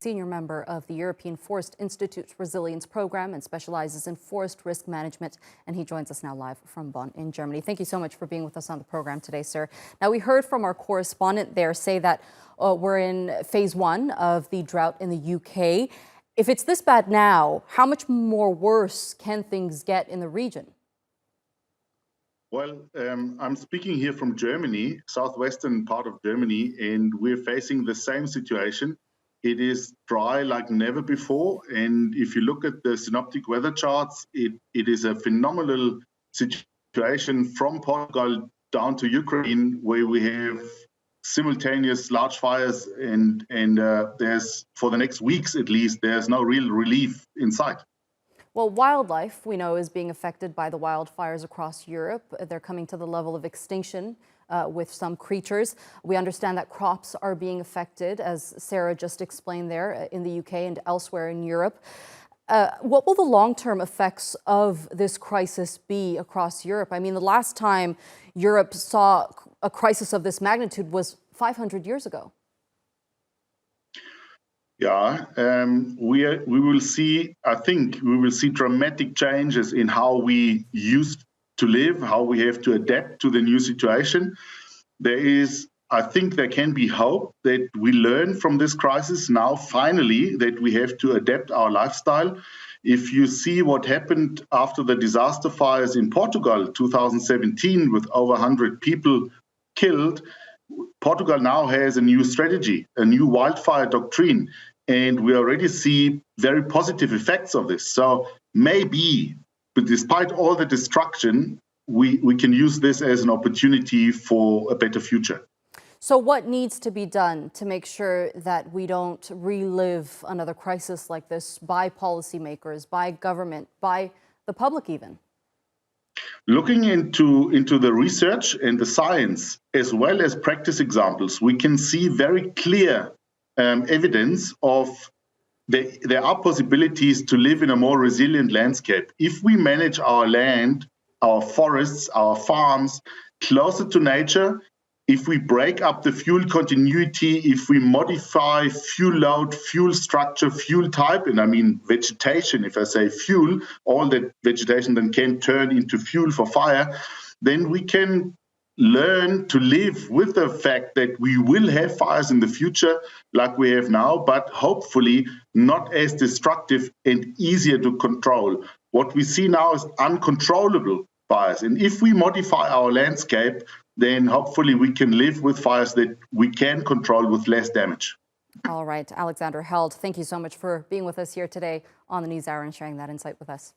senior member of the European Forest Institute's Resilience Program and specializes in forest risk management. And he joins us now live from Bonn in Germany. Thank you so much for being with us on the program today, sir. Now, we heard from our correspondent there say that we're in phase 1 of the drought in the UK. If it's this bad now, how much more worse can things get in the region? Well, I'm speaking here from Germany, southwestern part of Germany, and we're facing the same situation. It is dry like never before, and if you look at the synoptic weather charts, it is a phenomenal situation from Portugal down to Ukraine, where we have simultaneous large fires, and there's, for the next weeks at least, there's no real relief in sight. Well, wildlife, we know, is being affected by the wildfires across Europe. They're coming to the level of extinction with some creatures. We understand that crops are being affected, as Sarah just explained there, in the UK and elsewhere in Europe. What will the long-term effects of this crisis be across Europe? I mean, the last time Europe saw a crisis of this magnitude was 500 years ago. Yeah, we will see, I think we will see dramatic changes in how we used to live, how we have to adapt to the new situation. I think there can be hope that we learn from this crisis now, finally, that we have to adapt our lifestyle. If you see what happened after the disaster fires in Portugal, 2017, with over 100 people killed, Portugal now has a new strategy, a new wildfire doctrine, and we already see very positive effects of this. So maybe, but despite all the destruction, we can use this as an opportunity for a better future. So what needs to be done to make sure that we don't relive another crisis like this by policymakers, by government, by the public even? Looking into the research and the science, as well as practice examples, we can see very clear evidence of there are possibilities to live in a more resilient landscape. If we manage our land, our forests, our farms closer to nature, if we break up the fuel continuity, if we modify fuel load, fuel structure, fuel type, and I mean vegetation, if I say fuel, all that vegetation then can turn into fuel for fire, then we can learn to live with the fact that we will have fires in the future like we have now, but hopefully not as destructive and easier to control. What we see now is uncontrollable fires. And if we modify our landscape, then hopefully we can live with fires that we can control with less damage. All right, Alexander Held, thank you so much for being with us here today on the NewsHour and sharing that insight with us.